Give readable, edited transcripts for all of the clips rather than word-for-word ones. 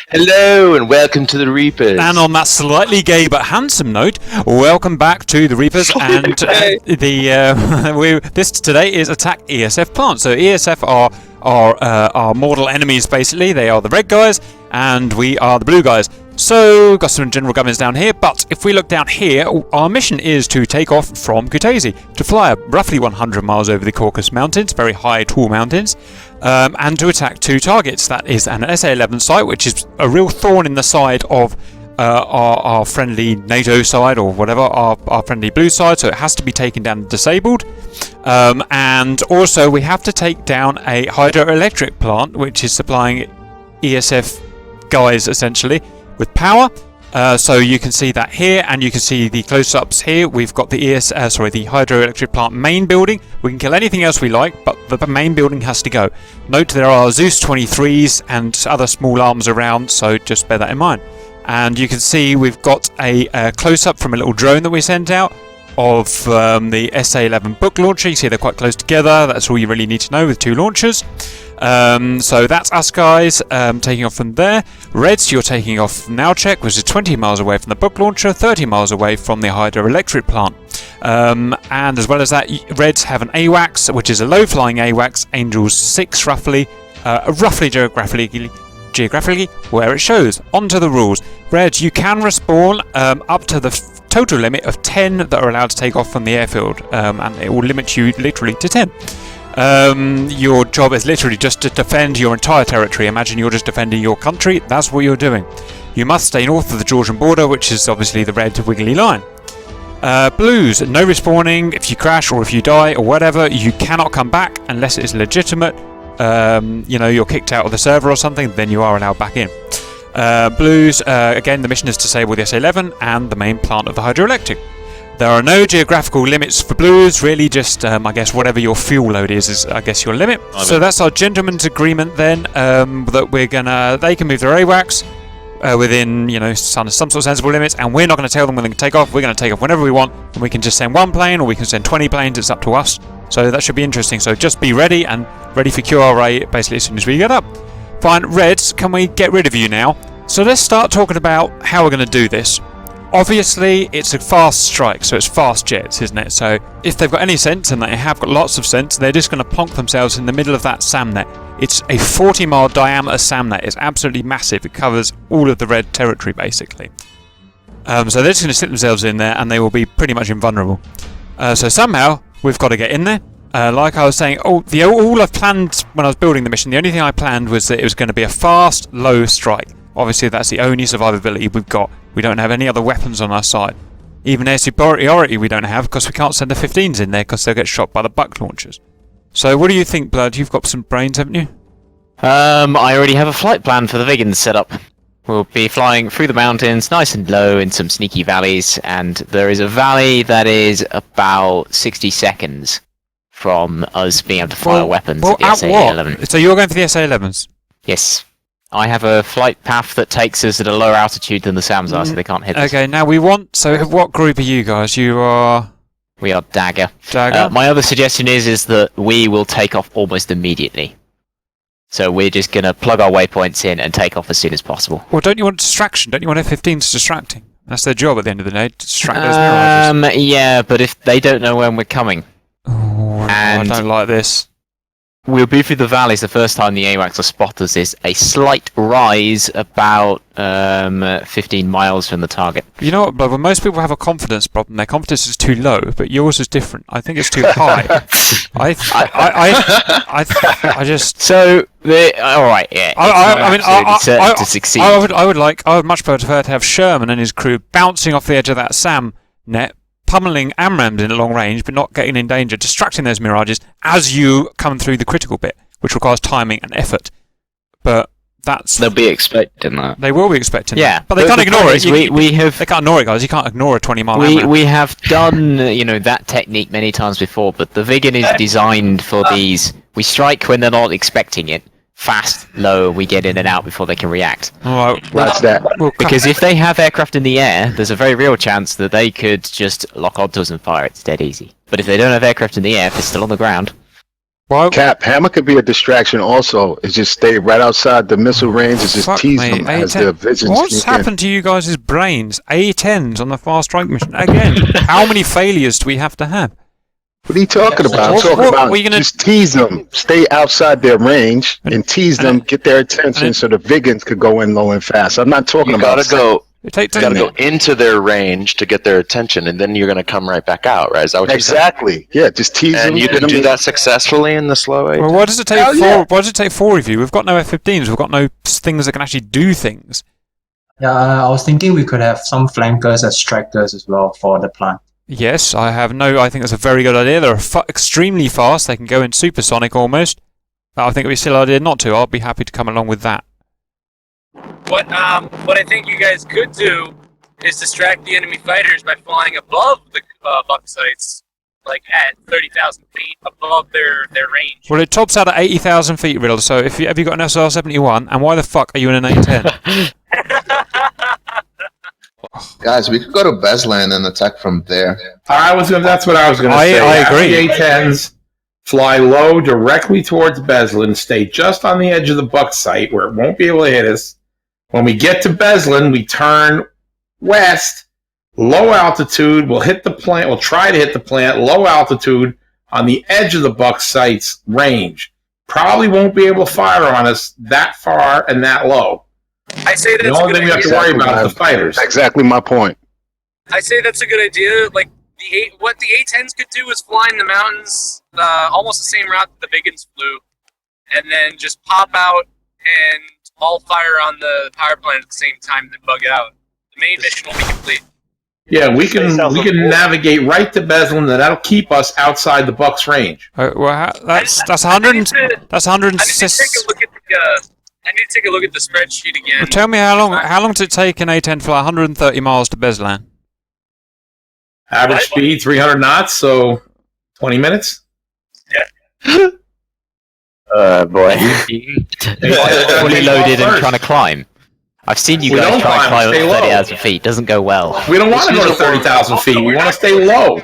Hello and welcome to the Reapers. And on that slightly gay but handsome note, welcome back to the Reapers. And this today is Attack ESF Plant. So ESF are mortal enemies basically. They are the red guys, and we are the blue guys. So got some general governments down here. But if we look down here, our mission is to take off from Kutaisi, to fly roughly 100 miles over the Caucasus Mountains, very high, tall mountains. And to attack two targets. That is an SA-11 site, which is a real thorn in the side of our friendly NATO side, or whatever, our friendly blue side, so it has to be taken down and disabled. And also we have to take down a hydroelectric plant, which is supplying ESF guys, essentially, with power. So you can see that here, and you can see the close-ups here. We've got the the hydroelectric plant main building. We can kill anything else we like, but the main building has to go. Note there are Zeus 23s and other small arms around, so just bear that in mind. And you can see we've got a close-up from a little drone that we sent out of the SA-11 book launcher. You see they're quite close together. That's all you really need to know with two launchers. So that's us guys taking off from there. Reds, you're taking off from Nowchek, which is 20 miles away from the book launcher, 30 miles away from the hydroelectric plant. And as well as that, Reds have an AWACS, which is a low-flying AWACS, Angels 6 roughly geographically where it shows. Onto the rules. Reds, you can respawn up to the total limit of 10 that are allowed to take off from the airfield, and it will limit you literally to 10. Your job is literally just to defend your entire territory. Imagine you're just defending your country. That's what you're doing. You must stay north of the Georgian border, which is obviously the red wiggly line. Blues, no respawning. If you crash or if you die or whatever, you cannot come back unless it is legitimate. You're kicked out of the server or something, then you are allowed back in. Blues, again, the mission is to disable the SA-11 and the main plant of the hydroelectric. There are no geographical limits for blues, really just, I guess, whatever your fuel load is I guess, your limit. So that's our gentleman's agreement then, that they can move their AWACS within, some sort of sensible limits, and we're not going to tell them when they can take off. We're going to take off whenever we want, and we can just send one plane, or we can send 20 planes. It's up to us. So that should be interesting. So just be ready, and ready for QRA basically as soon as we get up. Fine, Reds, can we get rid of you now? So let's start talking about how we're going to do this. Obviously, it's a fast strike, so it's fast jets, isn't it? So if they've got any sense, and they have got lots of sense, they're just going to plonk themselves in the middle of that SAMnet. It's a 40-mile diameter SAMnet. It's absolutely massive. It covers all of the red territory, basically. So they're just going to slip themselves in there, and they will be pretty much invulnerable. So somehow, we've got to get in there. Like I was saying, all I've planned when I was building the mission, the only thing I planned was that it was going to be a fast, low strike. Obviously, that's the only survivability we've got. We don't have any other weapons on our side. Even air superiority we don't have, because we can't send the 15s in there, because they'll get shot by the buck launchers. So what do you think, Blood? You've got some brains, haven't you? I already have a flight plan for the Vigans set up. We'll be flying through the mountains, nice and low, in some sneaky valleys, and there is a valley that is about 60 seconds from us being able to fire weapons at the SA-11. So you're going for the SA-11s? Yes. I have a flight path that takes us at a lower altitude than the SAMs are, so they can't hit us. Okay, now so what group are you guys? You are... We are Dagger. Dagger? My other suggestion is that we will take off almost immediately. So we're just going to plug our waypoints in and take off as soon as possible. Well, don't you want distraction? Don't you want F-15s distracting? That's their job at the end of the day, to distract those mirages. Yeah, but if they don't know when we're coming... Oh, I don't like this. We'll be through the valleys the first time the AWACS will spot us is a slight rise about 15 miles from the target. You know what, Blood? Most people have a confidence problem. Their confidence is too low, but yours is different. I think it's too high. I just... So, alright, yeah. To succeed. I would much prefer to have Sherman and his crew bouncing off the edge of that SAM net, pummeling AMRAAMs in at long range, but not getting in danger, distracting those mirages as you come through the critical bit, which requires timing and effort. But that's... They'll be expecting that. They will be expecting that. But they can't ignore it. They can't ignore it, guys. You can't ignore a 20-mile AMRAAM. We have done, that technique many times before, but the Viggen is designed for these... We strike when they're not expecting it. Fast, low, we get in and out before they can react. Alright, that's that. Because if they have aircraft in the air, there's a very real chance that they could just lock onto us and fire. It's dead easy. But if they don't have aircraft in the air, if they're still on the ground, Well, Cap, Hammer could be a distraction also. It's just stay right outside the missile range and just fuck tease me. them as A10 their vision What's sneak in. happened to you guys' brains? A10s on the fast strike mission. Again, how many failures do we have to have? What are you talking about? I'm What- talking what about were you gonna- just tease them. Stay outside their range and tease them, get their attention so the Vigans could go in low and fast. I'm not talking You about... gotta go. You gotta Doesn't go into their range to get their attention, and then you're gonna come right back out, right? Is that what you're saying? Exactly. Yeah, just tease them. And you get can them do in- that successfully in the slow Well, A10? why does it take Hell four? yeah. Why does it take 4 of you? We've got no F-15s. We've got no things that can actually do things. Yeah, I was thinking we could have some flankers as strikers as well for the plant. Yes, I think that's a very good idea. They're extremely fast. They can go in supersonic almost. I think it'd be a silly idea not to. I'll be happy to come along with that. What I think you guys could do is distract the enemy fighters by flying above the buck sites, like at 30,000 feet above their range. Well, it tops out at 80,000 feet, Riddle. So have you got an SR-71? And why the fuck are you in an A10? Guys, we could go to Beslan and attack from there. That's what I was going to say. I agree. The A-10s fly low directly towards Beslan, stay just on the edge of the buck site where it won't be able to hit us. When we get to Beslan, we turn west, low altitude. We'll hit the plant. We'll try to hit the plant, low altitude on the edge of the buck site's range. Probably won't be able to fire on us that far and that low. I say The that's a only good thing we have to idea. worry about is the fighters. Exactly my point. I say that's a good idea. Like what the A-10s could do is fly in the mountains, almost the same route that the Vigans flew, and then just pop out and all fire on the power plant at the same time, then bug out. The main mission will be complete. Yeah, we can navigate right to Beslan, and that'll keep us outside the Bucks range. Well, that's 100. That's 100. I need to take a look at I need to take a look at the spreadsheet again. Well, tell me how long does it take an A10 to fly 130 miles to Beslan? Average speed 300 knots, so 20 minutes. Boy. Fully loaded and trying to climb. I've seen you We guys don't try and climb, climb stay up low. 30,000 feet. Doesn't go well. We don't want to go to 30,000 feet. We want to stay low.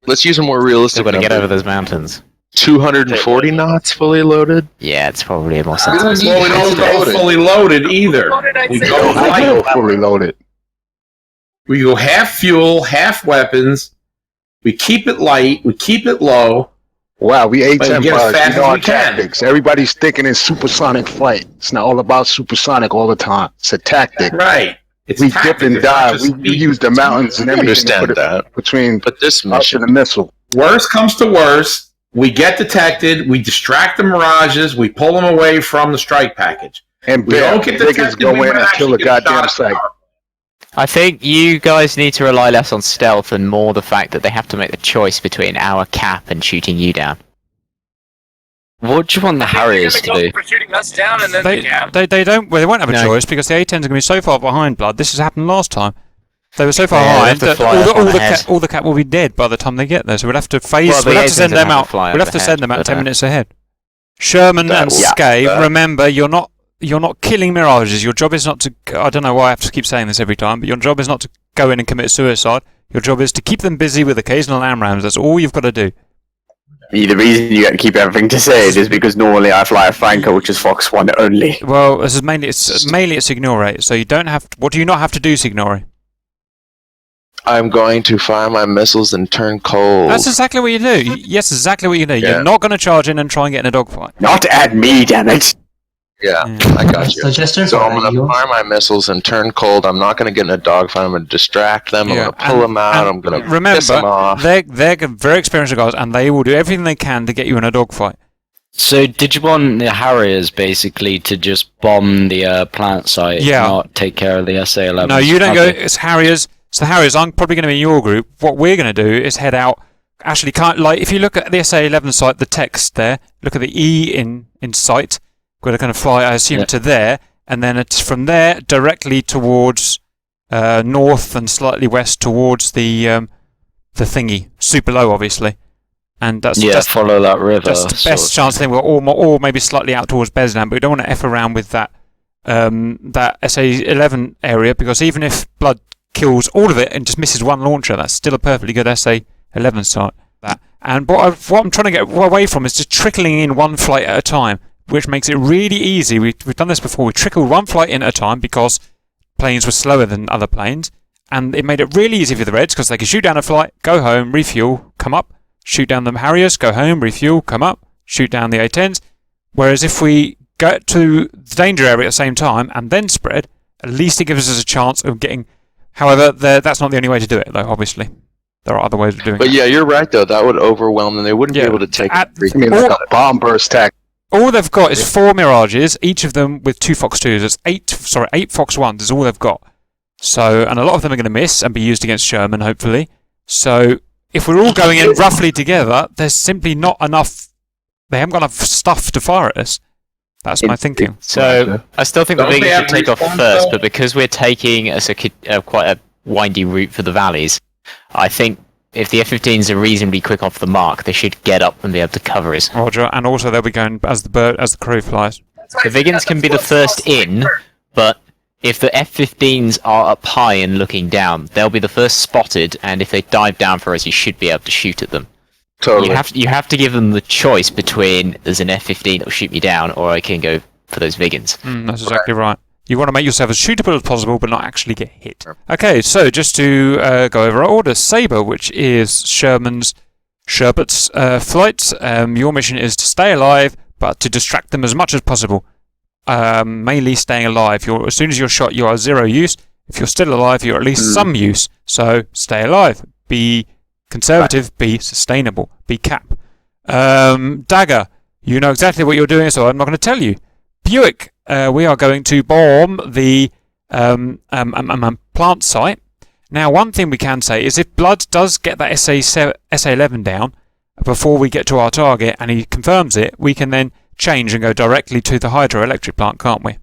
Let's use a more realistic Still got to get number. over those mountains. 240 knots fully loaded? Yeah, it's probably a more We sensible. don't need Well, we don't go loaded. fully loaded either. We say go I go light. fully loaded. We go half fuel, half weapons. We keep it light. We keep it low. Wow, we But A10 get as pilots. fast We know as our we can. tactics. Everybody's thinking in supersonic flight. It's not all about supersonic all the time. It's a tactic. Right. It's We tactic, dip and it's not dive. just We speed. use the mountains and I everything to understand put it that. between But this us and mission, the missile. Worst comes to worst, we get detected, we distract the mirages, we pull them away from the strike package. And We bam, don't get niggas detected, go we in might and kill actually a get shot goddamn at site. power. I think you guys need to rely less on stealth and more the fact that they have to make the choice between our cap and shooting you down. What do you want the Harriers to do? For shooting us down and then the gap. They don't. Well, they won't have a No. choice because the A10s are going to be so far behind. Blood. This has happened last time. They were so far Yeah, they behind have to that fly up on the head. all the cap will be dead by the time they get there. So we'll have to phase. Well, the we'll have to A10s send will them have to out. fly We'll have to overhead, send them out but, 10 minutes ahead. Sherman That and will- Skay, that- remember, you're not killing mirages. Your job is not to. I don't know why I have to keep saying this every time, but your job is not to go in and commit suicide. Your job is to keep them busy with occasional AMRAAMs. That's all you've got to do. The reason you get to keep everything to say is because normally I fly a Franco, which is Fox 1 only. Well, this is mainly it's Signore, so you don't have. What do you not have to do, Signore? I'm going to fire my missiles and turn cold. That's exactly what you do. Yes, exactly what you do. Yeah. You're not going to charge in and try and get in a dogfight. Not at me, damn it! Yeah, Yeah. I got you. Suggestion So for I'm going to Eagles. fire my missiles and turn cold. I'm not going to get in a dogfight. I'm going to distract them. Yeah, I'm going to pull them out. and I'm going to remember, piss them off. they're very experienced guys, and they will do everything they can to get you in a dogfight. So, did you want the Harriers basically to just bomb the plant site, Yeah. not take care of the SA-11? No, you don't go. It's Harriers. It's the Harriers. I'm probably going to be in your group. What we're going to do is head out. Actually, if you look at the SA-11 site, the text there. Look at the E in sight. We're going to fly, I assume, Yeah. to there, and then it's from there directly towards north and slightly west towards the thingy, super low, obviously. And that's follow that river. That's the best chance thing. Or maybe slightly out towards Beslan, but we don't want to F around with that that SA-11 area, because even if Blood kills all of it and just misses one launcher, that's still a perfectly good SA-11 site. And what I'm trying to get away from is just trickling in one flight at a time, which makes it really easy. We've done this before. We trickled one flight in at a time because planes were slower than other planes, and it made it really easy for the Reds because they could shoot down a flight, go home, refuel, come up, shoot down the Harriers, go home, refuel, come up, shoot down the A-10s. Whereas if we get to the danger area at the same time and then spread, at least it gives us a chance of getting... However, that's not the only way to do it, though, obviously. There are other ways of doing it. But yeah, you're right, though. That would overwhelm them. They wouldn't be able to take everything. I mean, like a bomb burst tactic. All they've got is 4 Mirages, each of them with 2 Fox 2s. That's 8 Fox 1s is all they've got. So, and a lot of them are going to miss and be used against Sherman, hopefully. So, if we're all going in roughly together, there's simply not enough... They haven't got enough stuff to fire at us. That's my thinking. So, I still think the Don't they Vigans have should take off respawn, first, though? but because we're taking quite a windy route for the valleys, I think if the F-15s are reasonably quick off the mark, they should get up and be able to cover us. Roger, and also they'll be going as the crow flies. The Vigans can be the first in, but if the F-15s are up high and looking down, they'll be the first spotted, and if they dive down for us, you should be able to shoot at them. Totally. You have to give them the choice between there's an F-15 that will shoot me down, or I can go for those Vigans. That's exactly right. You want to make yourself as shootable as possible, but not actually get hit. Okay, so just to go over our order, Sabre, which is Sherbert's flight. Your mission is to stay alive, but to distract them as much as possible. Mainly staying alive. As soon as you're shot, you are 0 use. If you're still alive, you're at least some use. So stay alive. Be conservative. Be sustainable. Be cap. Dagger, you know exactly what you're doing, so I'm not going to tell you. Buick, we are going to bomb the plant site. Now, one thing we can say is if Blood does get that SA-11 down before we get to our target and he confirms it, we can then change and go directly to the hydroelectric plant, can't we?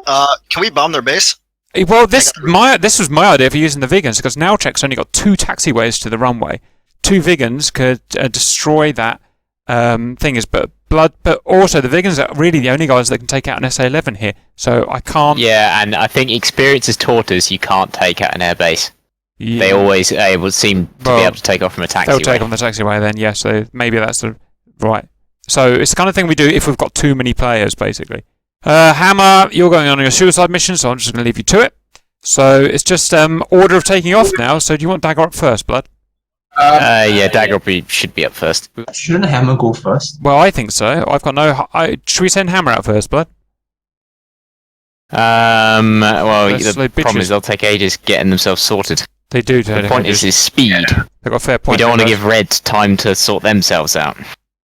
Can we bomb their base? Well, this was my idea for using the Vigans because Nowchek's only got 2 taxiways to the runway. 2 Vigans could destroy that thing. But also the Vigans are really the only guys that can take out an SA-11 here. So I can't. Yeah, and I think experience has taught us you can't take out an airbase. Yeah. They always seem to be able to take off from a taxiway. They'll take on the taxiway then, yes. So maybe that's right. So it's the kind of thing we do if we've got too many players, basically. Hammer, you're going on your suicide mission, so I'm just going to leave you to it. So it's just order of taking off now. So do you want Dagger up first, Blood? Yeah, Dagger should be up first. Shouldn't Hammer go first? Well, I think so. I've got no... should we send Hammer out first, Blood? Well, They're slow the problem bitches. is they'll take ages getting themselves sorted. They do. The point is speed. They've got a fair point. We don't want to give Red time to sort themselves out.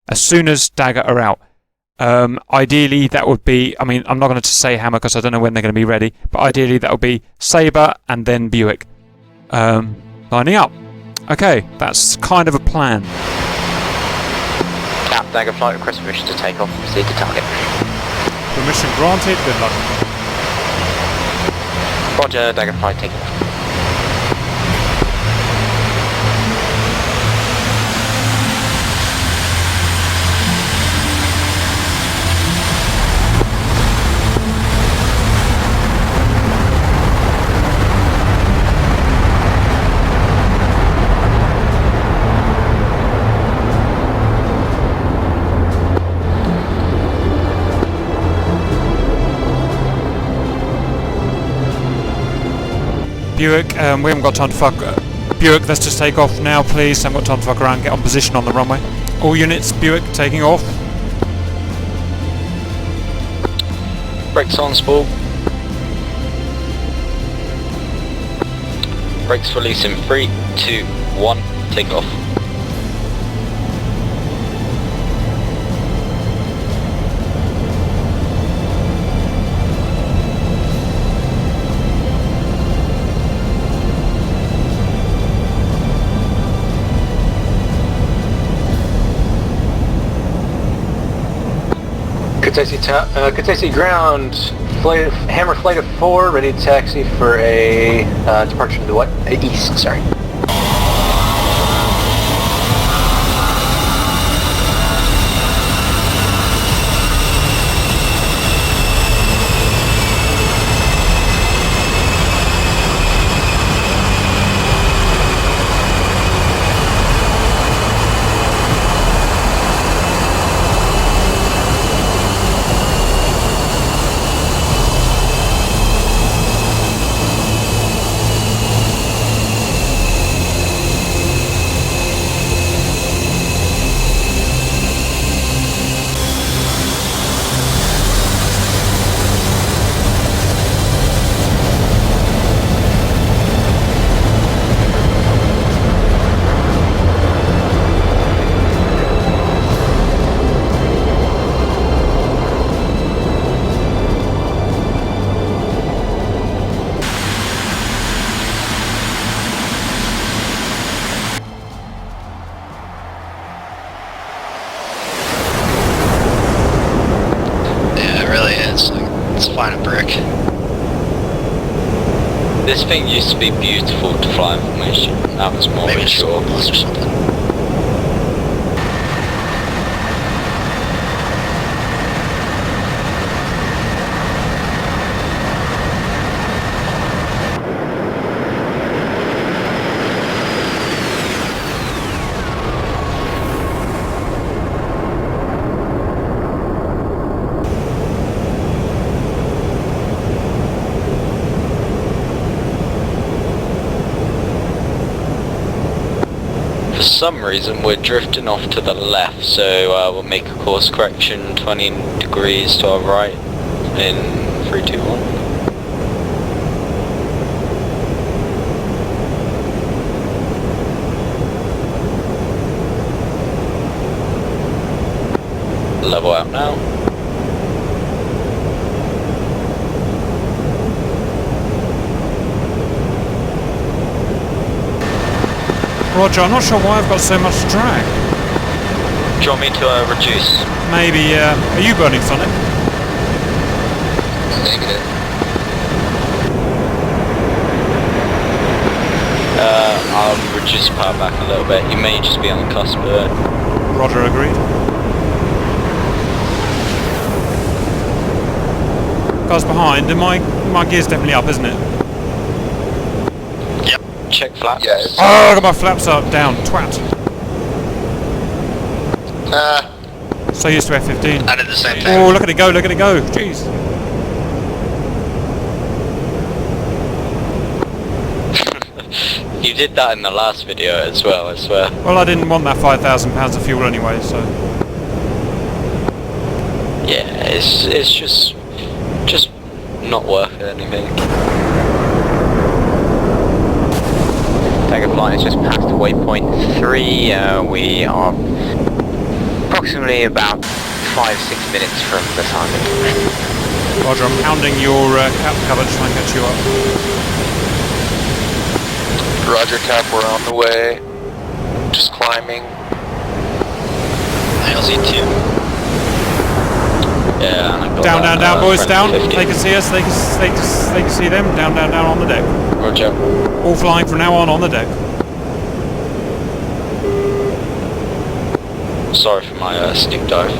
As soon as Dagger are out. Ideally, that would be... I mean, I'm not going to say Hammer because I don't know when they're going to be ready. But ideally, that would be Sabre and then Buick. Lining up. Okay, that's kind of a plan. Cap, Dagger flight request permission to take off. Proceed to target. Permission granted. Good luck. Roger, Dagger flight taking off. Buick, we haven't got time to fuck... Buick, let's just take off now, please. Haven't got time to fuck around. Get on position on the runway. All units, Buick, taking off. Brakes on, spool. Brakes release in 3, 2, 1, take off. Kutaisi ground, Hammer flight of 4, ready to taxi for a departure to the what? East, sorry. This thing used to be beautiful to fly in formation. That was more Maybe mature. or something. For some reason we're drifting off to the left, so we'll make a course correction 20 degrees to our right in 3, 2, 1. Level out now. Roger, I'm not sure why I've got so much drag. Do you want me to reduce? Maybe, are you burning Sonic? Negative. I'll reduce power back a little bit. You may just be on the cusp of it. Roger, agreed. Car's behind, and my gear's definitely up, isn't it? Check flaps. Yeah. Oh, I got my flaps up, down, twat. Nah, So used to F15. I did the same thing. Oh, look at it go, jeez. You did that in the last video as well, I swear. Well, I didn't want that £5,000 of fuel anyway, so... Yeah, it's just not worth anything. Tiger flight is just past waypoint 3. We are approximately about 5-6 minutes from the target. Roger, I'm pounding your cap cover to try and catch you up. Roger, Cap, we're on the way. Just climbing. LZ2. Yeah, and I got Down, that, down, boys, friend down. 50. They can see us, they can see them. Down, on the deck. Roger. All flying from now on the deck. Sorry for my sneak dive.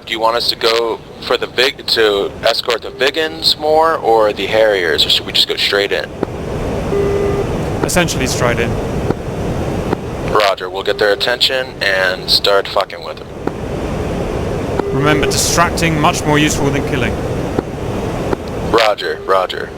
Do you want us to go for the to escort the Biggins more, or the Harriers, or should we just go straight in? Essentially straight in. Roger, we'll get their attention and start fucking with them. Remember, distracting much more useful than killing. Roger, roger.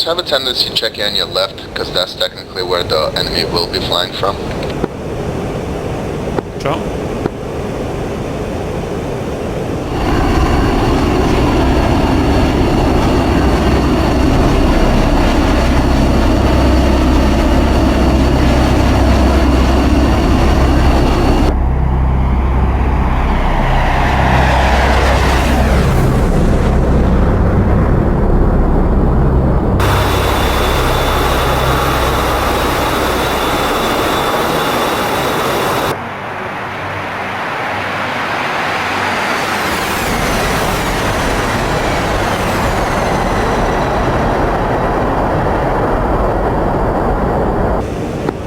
Pilots have a tendency to check in on your left, because that's technically where the enemy will be flying from. Sure.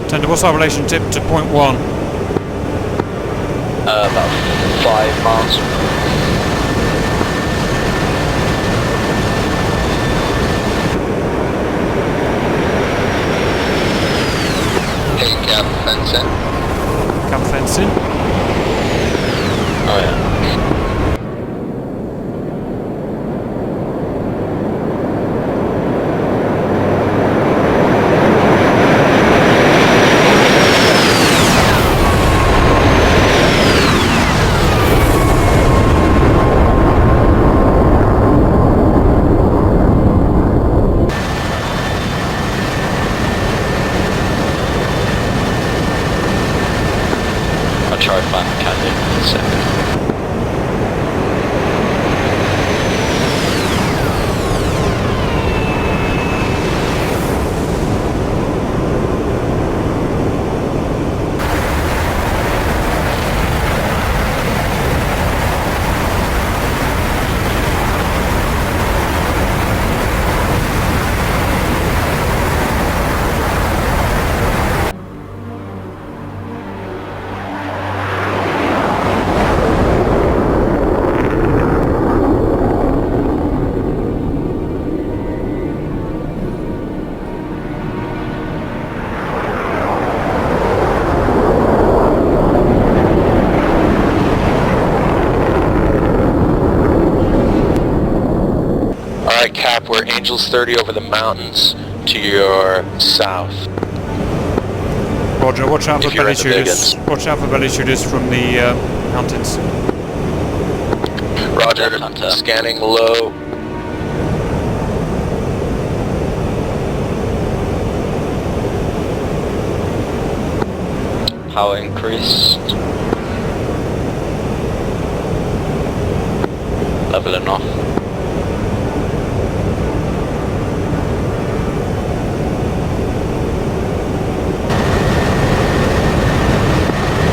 Tender, what's our relationship to point 1? About 5 miles. Hey, Cap, fence in. Cap fence in. Oh yeah. I'll try to find the canyon in a second. Alright, Cap, we're Angels 30 over the mountains to your south. Roger, watch out for If you're belly at the shooters. Biggins. Watch out for belly shooters from the mountains. Roger, Hunter. scanning low. Power increased. Leveling off.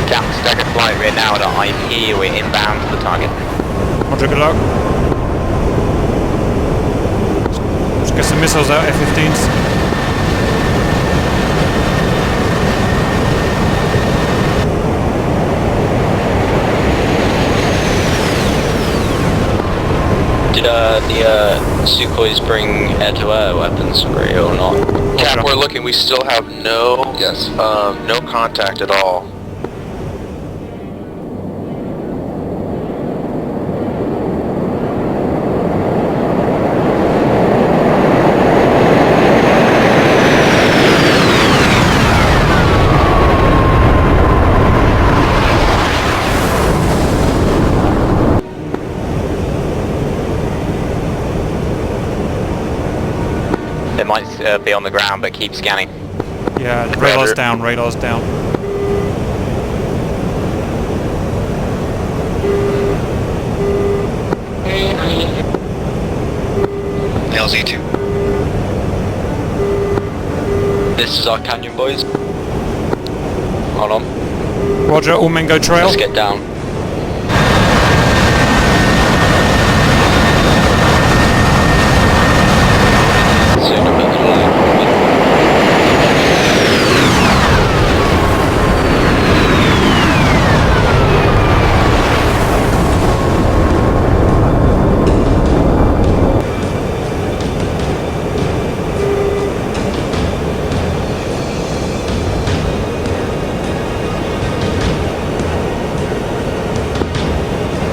Cap, staggered flight, we're now at our IP, we're inbound to the target. Roger, good luck. Let's get some missiles out, F-15s. Did the Sukhois bring air-to-air weapons for you or not? Cap, we're looking, we still have no contact at all. They might be on the ground, but keep scanning. Yeah, radar's down, radar's down. LZ2. This is our canyon, boys. Hold on. Roger, all men go trail. Let's get down.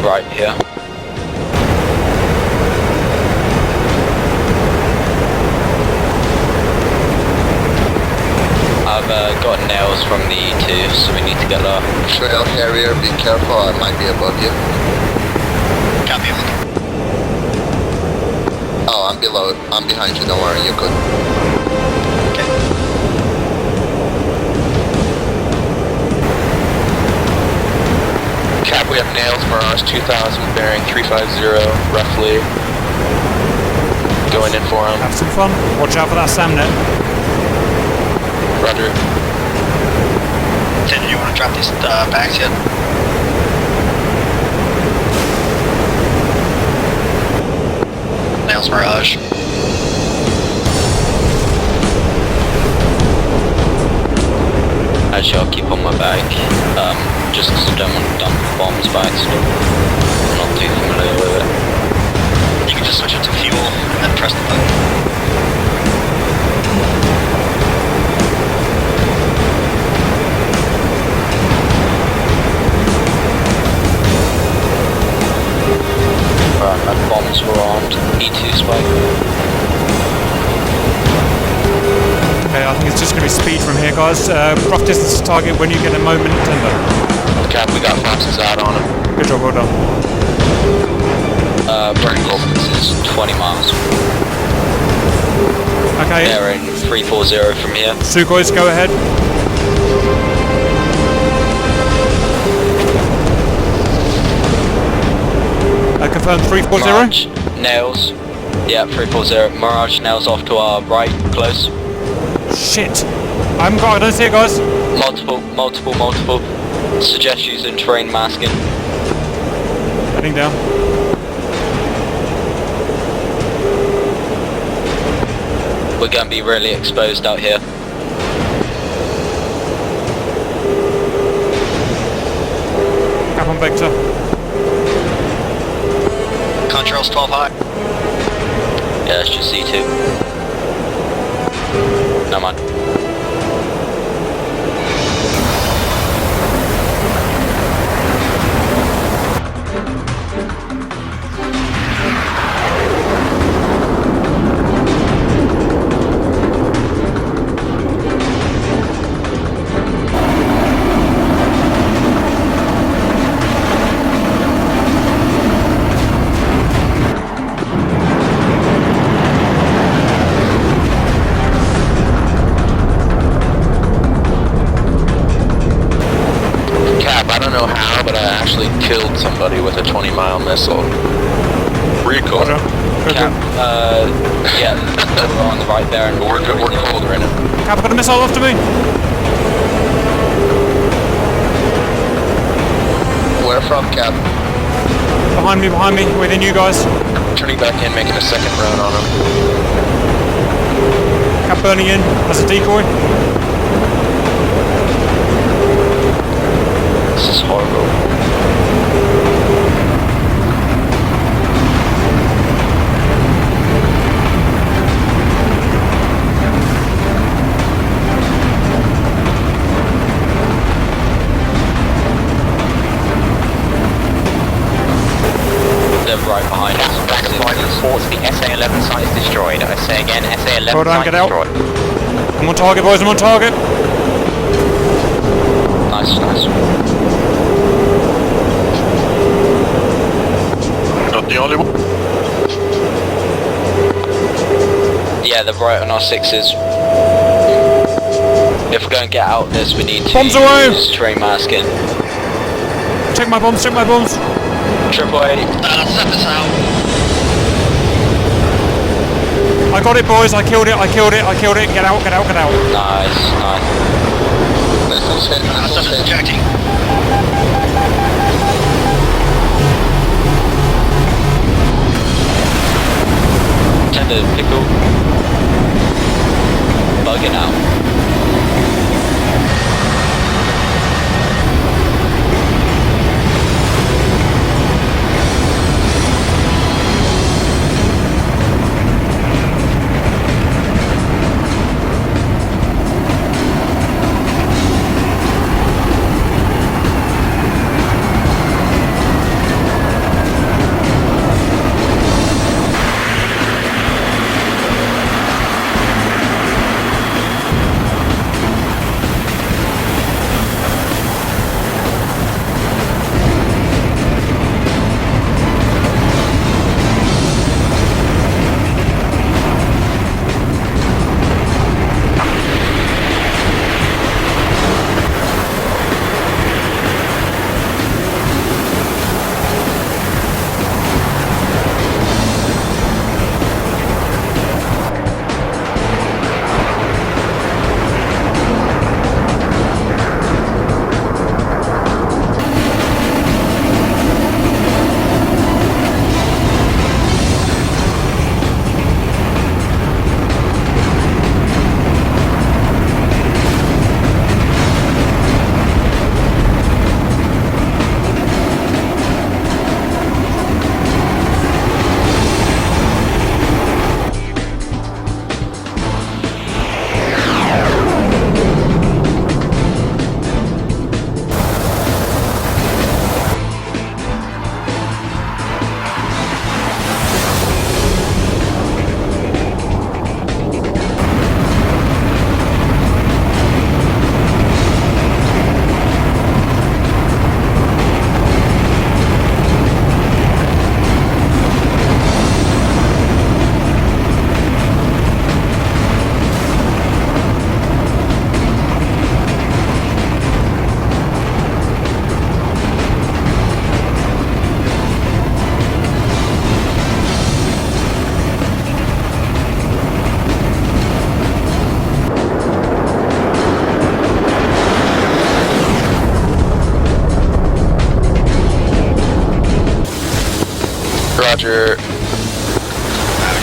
Right here. got nails from the E2, so we need to get lower. Trail carrier, be careful, I might be above you. Copy. Oh, I'm below. I'm behind you, don't worry, you're good. Cap, we have nails, Mirage 2000, bearing 350, roughly. Going in for him. Have some fun. Watch out for that SAMnet. Roger. Ted, do you want to drop these bags yet? Nails Mirage. Actually, I'll keep on my bag, just because I don't want to dump bombs by accident. I'm not too familiar with it. You can just switch it to fuel and then press the button. Right, my bombs were armed. E2 spike. Okay, I think it's just going to be speed from here, guys. Rough distance to target when you get a moment. Cap, we got flashes out on him. Good job, well done. Burning distance is 20 miles. Okay. They're in 340 from here. Sugoi, go ahead. I confirm 340. Mirage, nails. Yeah, 340. Mirage, nails off to our right, close. Shit. I don't see it, guys. Multiple. Suggest using terrain masking. Heading down. We're going to be really exposed out here. Cap on Vector. Contrails 12 high. Yeah, it's just C2. No mind. Killed somebody with a 20-mile missile. Recoil. Cap, yeah, we're on the right there, and we're cold right now. Cap, I've got a missile after me. Where from, Cap? Behind me, within you guys. Turning back in, making a second run on him. Cap burning in as a decoy. This is horrible. They're right behind us. Reports the SA-11 site is destroyed. I say again, SA-11 Hold on, site get out. destroyed. I'm on target, boys, I'm on target. Nice. Not the only one. Yeah, they're right on our sixes. If we're going to get out of this, we need to bombs away. use terrain masking. Check my bombs. Triple A. Set this out. I got it, boys. I killed it. Get out. Nice. Missiles hit, Stuff is ejecting. Tender pickle. Bugging out. Roger. We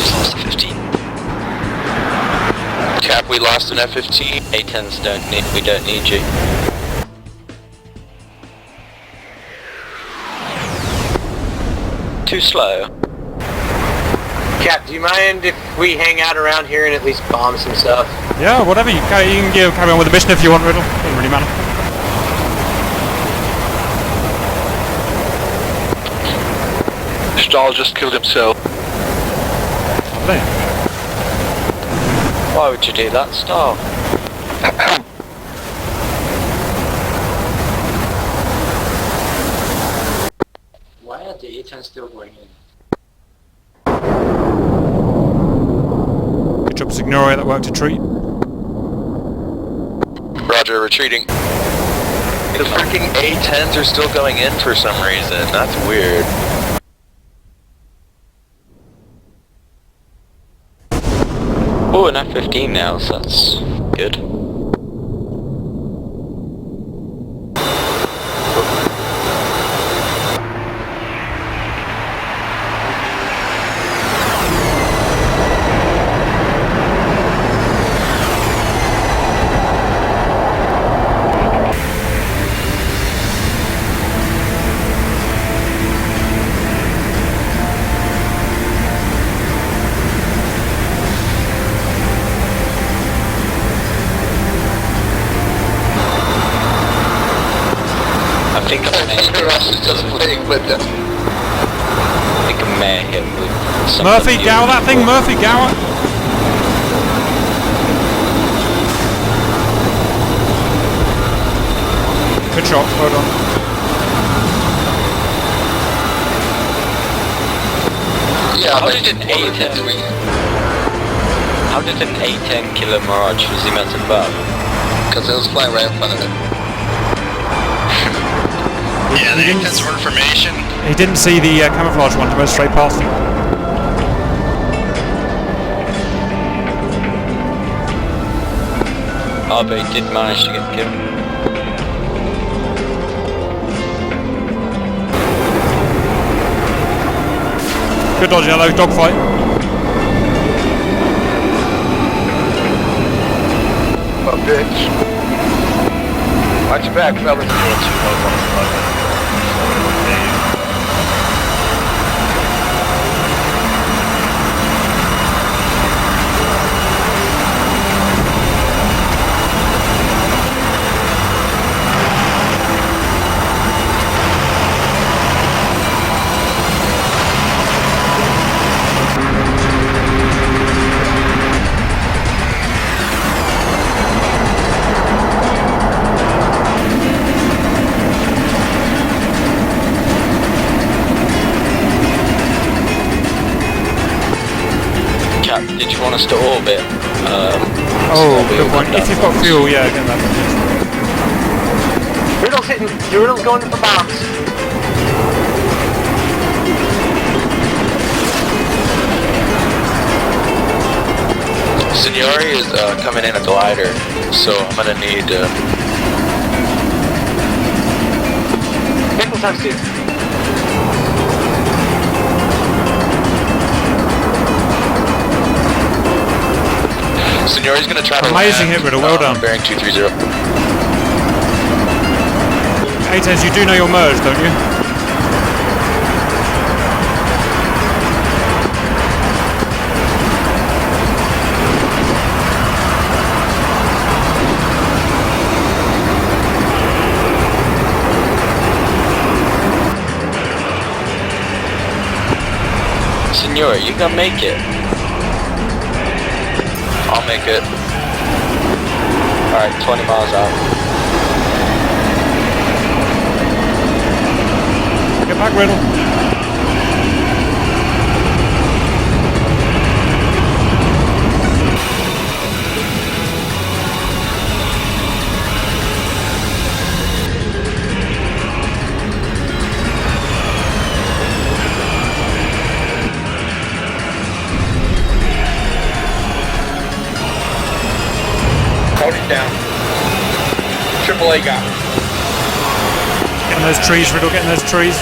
just lost a 15. Cap, we lost an F-15. A-10s we don't need you. Too slow. Cap, do you mind if we hang out around here and at least bomb some stuff? Yeah, whatever. You can carry on with the mission if you want, Riddle. Doesn't really matter. Stahl just killed himself. Lovely. Why would you do that, Star? Why are the A10 still going in? Good job, Signoria. That worked a treat. Roger, retreating. The freaking A-10s are still going in for some reason. That's weird. Oh, an F-15 now, so that's good. I think I may hit with some Murphy, gower that thing. Murphy, gower. Good shot. Well done. Yeah, How did an A-10? How did an A-10 kill a Mirage? Was he mounted above? Because it was flying right in front of it. Yeah, the A-10's were information. He didn't see the camouflage one. He went straight past him. Oh, but he did manage to get killed. Good dodge, yellow. Dogfight. Oh, bitch. Watch your back, fellas. Did you want us to orbit? Good point. If you've got fuel, yeah, get that. Riddle's hitting. Riddle's going for bombs. Signori is coming in a glider, so I'm gonna need. Nickel times 2. Signori's gonna try to Amazing hit, Riddle. Well done. Bearing 230. A-10s, you do know your merge, don't you? Signor, you gonna make it? I'll make it. Alright, 20 miles out. Get back, Riddle. Hold it down. AAA got it. Getting those trees, Riddle, getting those trees.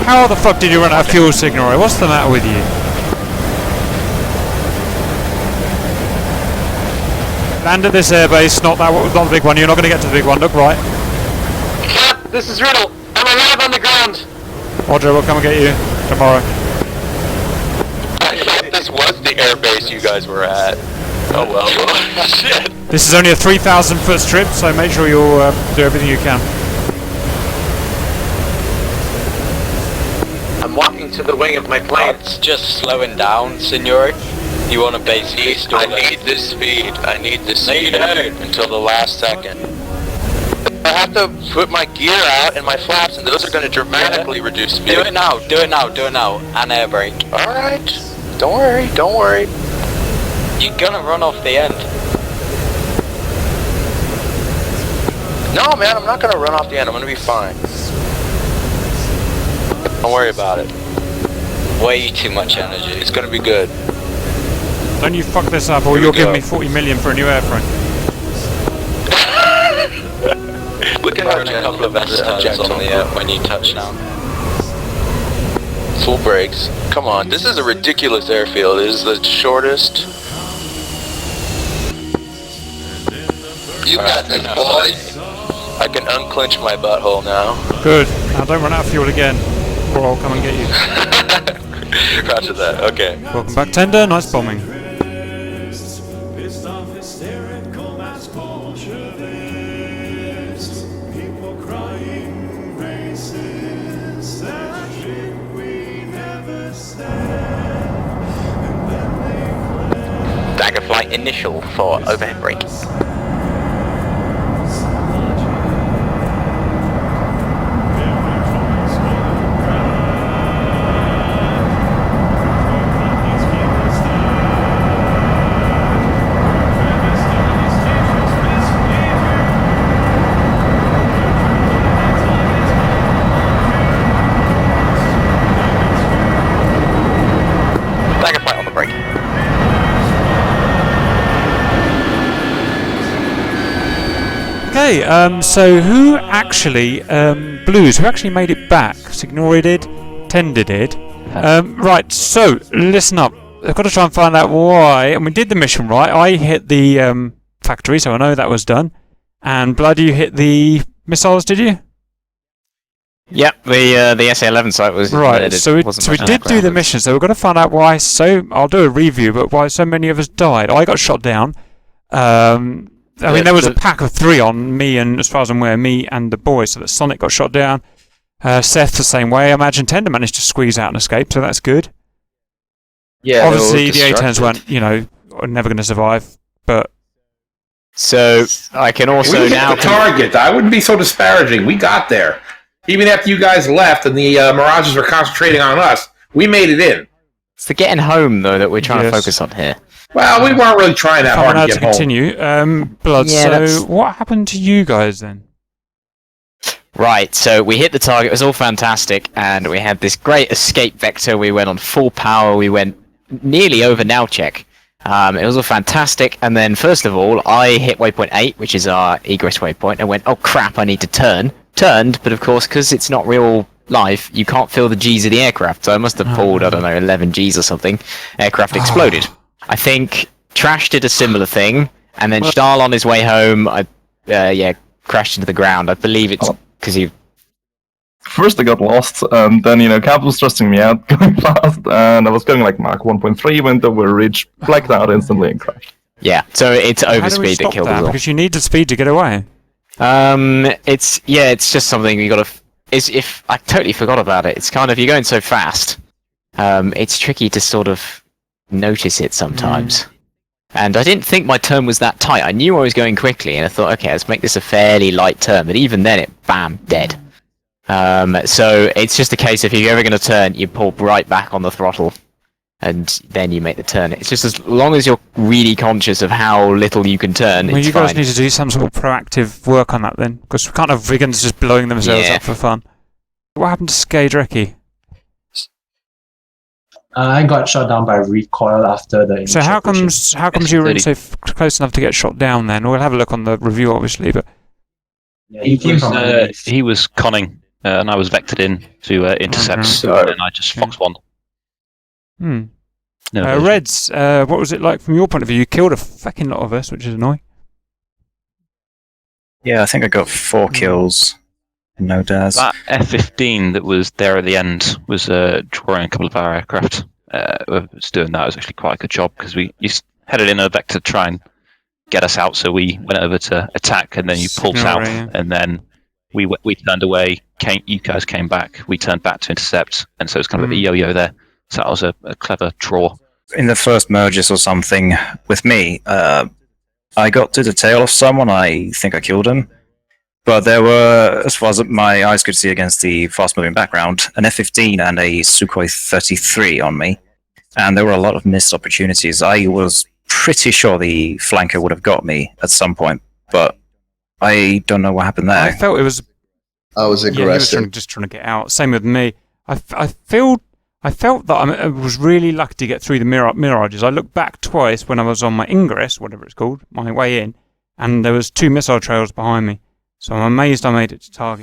How the fuck did you run out of fuel, Signore? What's the matter with you? Land at this airbase, not the big one. You're not going to get to the big one. Look right. Cap, this is Riddle. I'm alive on the ground. Roger, we'll come and get you tomorrow. I thought this was the airbase you guys were at. Oh well. Shit. This is only a 3,000 foot strip, so make sure you'll do everything you can. I'm walking to the wing of my plane. It's just slowing down, Signore. You want to base east or I need this speed. I need this speed until the last second. I have to put my gear out and my flaps, and those are going to dramatically reduce speed. Do it now, do it now, do it now, and air brake. Alright. Don't worry, don't worry. You're gonna run off the end. No, man, I'm not going to run off the end. I'm going to be fine. Don't worry about it. Way too much energy. It's going to be good. Don't you fuck this up, or you'll give me 40 million for a new airframe. Look at how Burn a couple of S-turns on the when you touch down. Full brakes. Come on, this is a ridiculous airfield. It is the shortest. You got this, boy. I can unclench my butthole now. Good. Now don't run out of fuel again, or I'll come and get you. Roger that. Okay. Welcome back, Tender. Nice bombing. Dagger flight initial for overhead brake. Dagger flight on the brake. Okay, so who actually, Blues, who actually made it back? Signore did, Tender did. Right, so, listen up. I've got to try and find out why, and we did the mission right. I hit the factory, so I know that was done. And Blood, you hit the missiles, did you? Yep, the SA-11 site was right. So we did do the mission. So we've got to find out why. So I'll do a review, but why so many of us died. I got shot down. I mean, there was a pack of 3 on me, and as far as I'm aware, me and the boys. So that Sonic got shot down. Seth the same way. I imagine Tender managed to squeeze out and escape, so that's good. Yeah. Obviously, the A10s weren't, never going to survive. But so I can also we now hit the target. I wouldn't be so disparaging. We got there. Even after you guys left and the Mirages were concentrating on us, we made it in. It's the getting home, though, that we're trying to focus on here. Well, we weren't really trying that hard to get home. Continue. Blood, Yeah, so what happened to you guys then? Right, so we hit the target, it was all fantastic, and we had this great escape vector. We went on full power, we went nearly over now check. It was all fantastic, and then first of all, I hit waypoint 8, which is our egress waypoint, and went, oh crap, I need to turn. Turned, but of course, because it's not real life, you can't feel the G's of the aircraft, so I must have pulled, I don't know, 11 G's or something. Aircraft exploded. I think Trash did a similar thing, and then Stahl on his way home, crashed into the ground. I believe it's because he... First I got lost, and then, Cap was trusting me out, going fast, and I was going like Mach 1.3, went over reach, blacked out instantly and crashed. Yeah, so it's overspeed that killed us all. Because you need the speed to get away. It's just something you gotta... I totally forgot about it. It's kind of, you're going so fast, it's tricky to sort of notice it sometimes. And I didn't think my turn was that tight. I knew I was going quickly, and I thought, okay, let's make this a fairly light turn. But even then, bam, dead. So it's just a case of if you're ever going to turn, you pull right back on the throttle, and then you make the turn. It's just as long as you're really conscious of how little you can turn, Well, it's you fine. guys need to do some sort of proactive work on that then, because we can't have Vigans just blowing themselves up for fun. What happened to Skadrecki? I got shot down by recoil after the initial So how pushing. comes you were so close enough to get shot down then? We'll have a look on the review, obviously, but... Yeah, he came from underneath. He was conning and I was vectored in to intercept, and I just Fox 1. No, Reds, what was it like from your point of view? You killed a fucking lot of us, which is annoying. Yeah, I think I got 4 kills. No dares. That F-15 that was there at the end was drawing a couple of our aircraft. Was doing that. It was actually quite a good job because we headed in a vector to try and get us out, so we went over to attack, and then you pulled south, and then we turned away. You guys came back. We turned back to intercept, and so it's kind of a yo-yo there. So that was a clever draw. In the first merges or something with me, I got to the tail of someone. I think I killed him. But there were, as far as my eyes could see against the fast-moving background, an F-15 and a Sukhoi 33 on me. And there were a lot of missed opportunities. I was pretty sure the flanker would have got me at some point, but I don't know what happened there. I felt it was... I was aggressive. Yeah, he was just trying to get out. Same with me. I felt that I was really lucky to get through the mirages. I looked back twice when I was on my ingress, whatever it's called, my way in, and there was 2 missile trails behind me. So I'm amazed I made it to target.